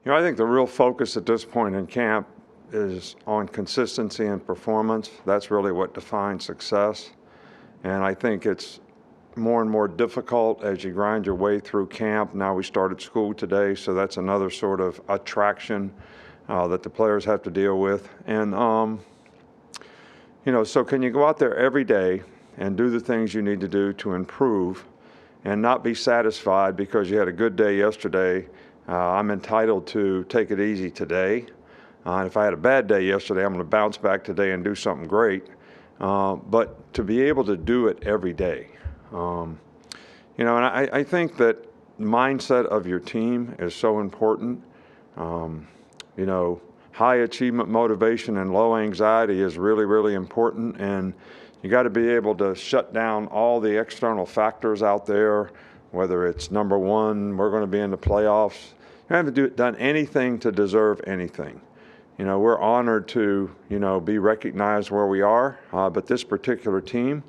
I think the real focus at this point in camp is on consistency and performance. That's really what defines success. And I think it's more and more difficult as you grind your way through camp. Now we started school today, so that's another sort of attraction that the players have to deal with. And, so can you go out there every day and do the things you need to do to improve and not be satisfied because you had a good day yesterday? I'm entitled to take it easy today. And if I had a bad day yesterday, I'm going to bounce back today and do something great. But to be able to do it every day. And I think that mindset of your team is so important. High achievement motivation and low anxiety is really, really important. And you got to be able to shut down all the external factors out there, whether it's number one, we're going to be in the playoffs. You haven't done anything to deserve anything. We're honored to, be recognized where we are, but this particular team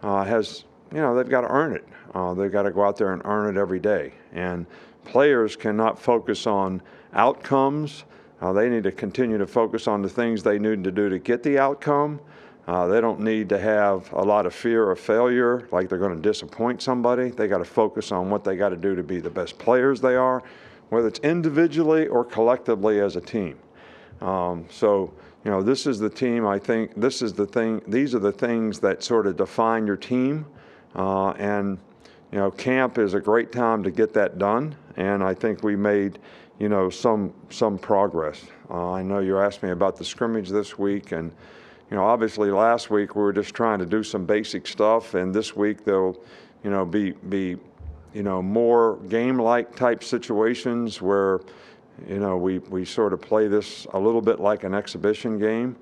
has, they've got to earn it. They've got to go out there and earn it every day. And players cannot focus on outcomes. They need to continue to focus on the things they need to do to get the outcome. They don't need to have a lot of fear of failure, like they're going to disappoint somebody. They got to focus on what they got to do to be the best players they are, whether it's individually or collectively as a team. This is the team, I think, these are the things that sort of define your team. Camp is a great time to get that done. And I think we made, some progress. I know you asked me about the scrimmage this week, and, obviously last week we were just trying to do some basic stuff. And this week there'll, be more game-like type situations where, we sort of play this a little bit like an exhibition game,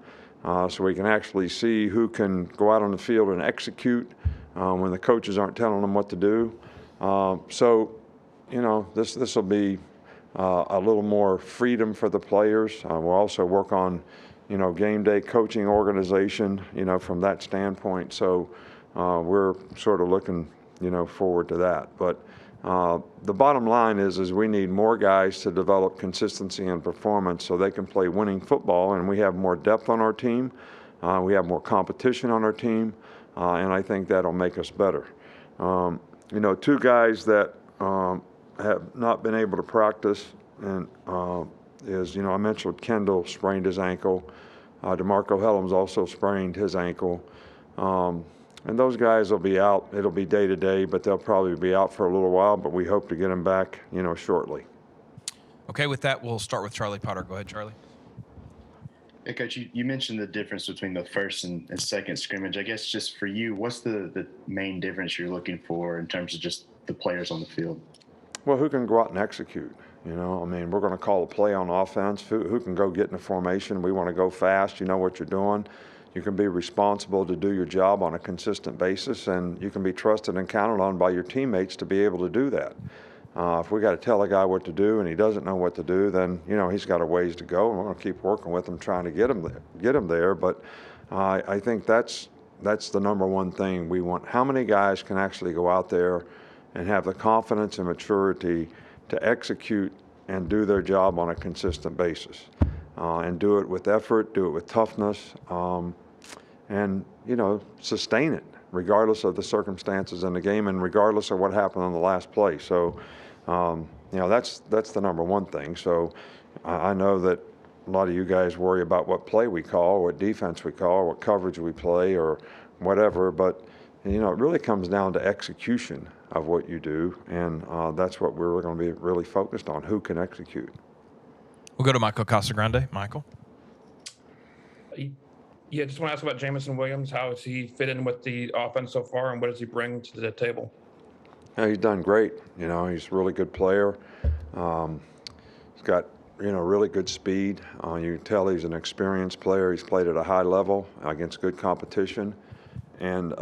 so we can actually see who can go out on the field and execute when the coaches aren't telling them what to do. This will be a little more freedom for the players. We'll also work on, game day coaching organization, from that standpoint. So we're sort of looking, forward to that. But the bottom line is we need more guys to develop consistency and performance so they can play winning football, and we have more depth on our team. We have more competition on our team, and I think that'll make us better. Two guys that have not been able to practice and I mentioned Kendall sprained his ankle. DeMarco Hellams also sprained his ankle. And those guys will be out. It'll be day to day, but they'll probably be out for a little while, but we hope to get them back, shortly. Okay, with that, we'll start with Charlie Potter. Go ahead, Charlie. Hey, Coach, you mentioned the difference between the first and second scrimmage. I guess just for you, what's the main difference you're looking for in terms of just the players on the field? Well, who can go out and execute? We're going to call a play on offense. Who can go get in the formation? We want to go fast. You know what you're doing. You can be responsible to do your job on a consistent basis, and you can be trusted and counted on by your teammates to be able to do that. If we got to tell a guy what to do and he doesn't know what to do, then he's got a ways to go, and we're going to keep working with him, trying to get him there. But I think that's the number one thing we want. How many guys can actually go out there and have the confidence and maturity to execute and do their job on a consistent basis, and do it with effort, do it with toughness, and sustain it regardless of the circumstances in the game and regardless of what happened on the last play. So that's the number one thing. So I know that a lot of you guys worry about what play we call, what defense we call, what coverage we play, or whatever, but it really comes down to execution of what you do, and that's what we're going to be really focused on, who can execute. We'll go to Michael Casagrande. Michael? Yeah, just want to ask about Jamison Williams. How has he fit in with the offense so far, and what does he bring to the table? Yeah, he's done great. He's a really good player. He's got, really good speed. You can tell he's an experienced player. He's played at a high level against good competition, and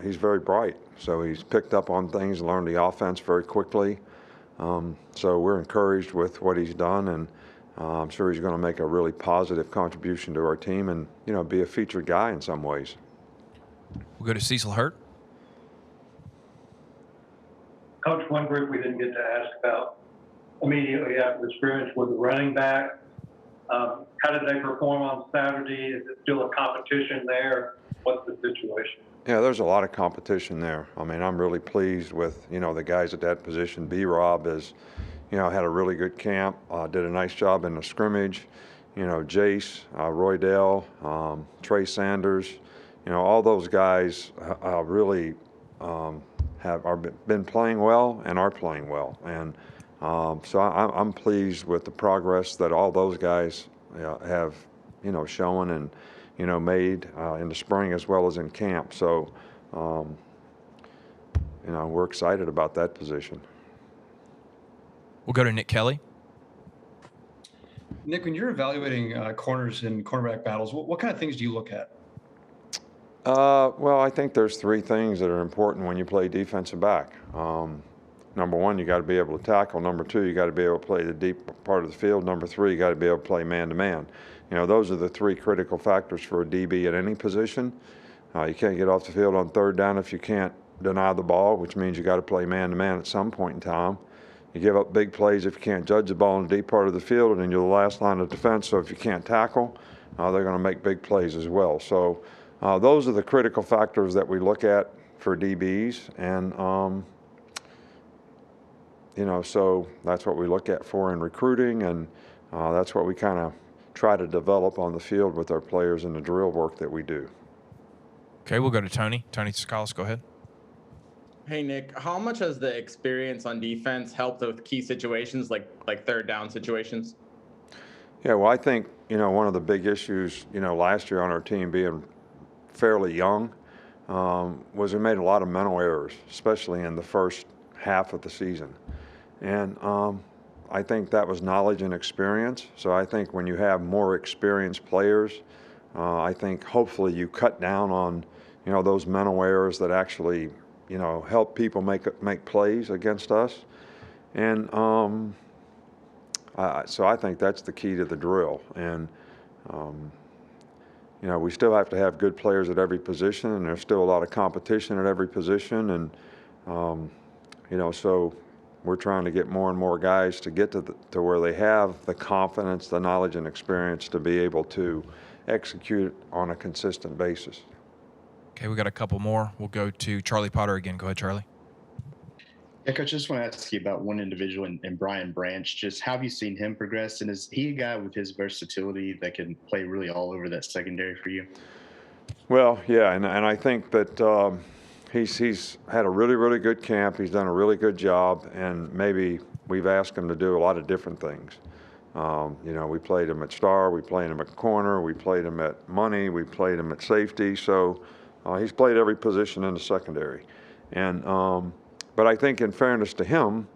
he's very bright. So he's picked up on things, learned the offense very quickly. So we're encouraged with what he's done, and I'm sure he's going to make a really positive contribution to our team and, be a featured guy in some ways. We'll go to Cecil Hurt. Coach, one group we didn't get to ask about immediately after the scrimmage with the running back. How did they perform on Saturday? Is it still a competition there? What's the situation? Yeah, there's a lot of competition there. I mean, I'm really pleased with, the guys at that position. B-Rob has, had a really good camp, did a nice job in the scrimmage. Jace, Roydell, Trey Sanders, all those guys really been playing well and are playing well. And so I'm pleased with the progress that all those guys have, shown and, made in the spring as well as in camp. So, we're excited about that position. We'll go to Nick Kelly. Nick, when you're evaluating corners in cornerback battles, what kind of things do you look at? Well, I think there's three things that are important when you play defensive back. Number one, you got to be able to tackle. Number two, you got to be able to play the deep part of the field. Number three, you got to be able to play man-to-man. Those are the three critical factors for a DB at any position. You can't get off the field on third down if you can't deny the ball, which means you got to play man-to-man at some point in time. You give up big plays if you can't judge the ball in the deep part of the field, and you're the last line of defense. So if you can't tackle, they're going to make big plays as well. So those are the critical factors that we look at for DBs, and so that's what we look at for in recruiting, and that's what we kind of try to develop on the field with our players in the drill work that we do. Okay, we'll go to Tony. Tony Tsoukalos, go ahead. Hey, Nick, how much has the experience on defense helped with key situations like third down situations? Yeah, well, I think, one of the big issues, last year on our team being fairly young was we made a lot of mental errors, especially in the first half of the season. And I think that was knowledge and experience. So I think when you have more experienced players, I think hopefully you cut down on, those mental errors that actually, help people make plays against us. And so I think that's the key to the drill. And we still have to have good players at every position, and there's still a lot of competition at every position. And so we're trying to get more and more guys to get to where they have the confidence, the knowledge, and experience to be able to execute on a consistent basis. Okay, we got a couple more. We'll go to Charlie Potter again. Go ahead, Charlie. Yeah, Coach, I just want to ask you about one individual in Brian Branch. Just how have you seen him progress? And is he a guy with his versatility that can play really all over that secondary for you? Well, yeah, and I think that he's had a really, really good camp. He's done a really good job, and maybe we've asked him to do a lot of different things. We played him at star, we played him at corner, we played him at money, we played him at safety. So he's played every position in the secondary. And but I think in fairness to him,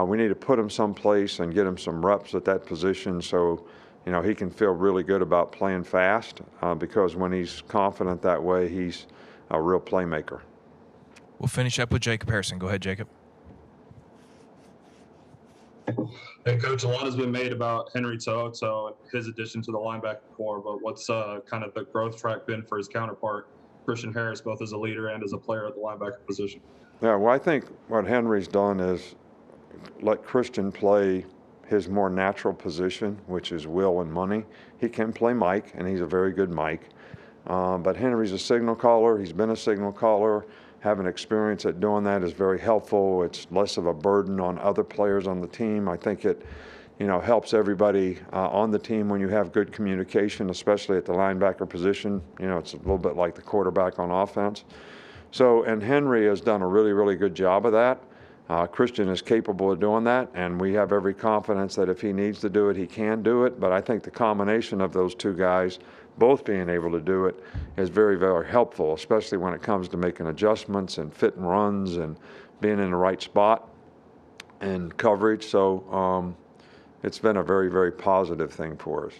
we need to put him someplace and get him some reps at that position so he can feel really good about playing fast because when he's confident that way, he's a real playmaker. We'll finish up with Jacob Harrison. Go ahead, Jacob. Hey, Coach, a lot has been made about Henry To'oTo'o and his addition to the linebacker core, but what's kind of the growth track been for his counterpart, Christian Harris, both as a leader and as a player at the linebacker position? Yeah, well, I think what Henry's done is let Christian play his more natural position, which is will and money. He can play Mike, and he's a very good Mike. But Henry's a signal caller. He's been a signal caller. Having experience at doing that is very helpful. It's less of a burden on other players on the team. I think it, helps everybody on the team when you have good communication, especially at the linebacker position. It's a little bit like the quarterback on offense. So, and Henry has done a really, really good job of that. Christian is capable of doing that, and we have every confidence that if he needs to do it, he can do it. But I think the combination of those two guys, both being able to do it, is very, very helpful, especially when it comes to making adjustments and fitting runs and being in the right spot and coverage. So it's been a very, very positive thing for us.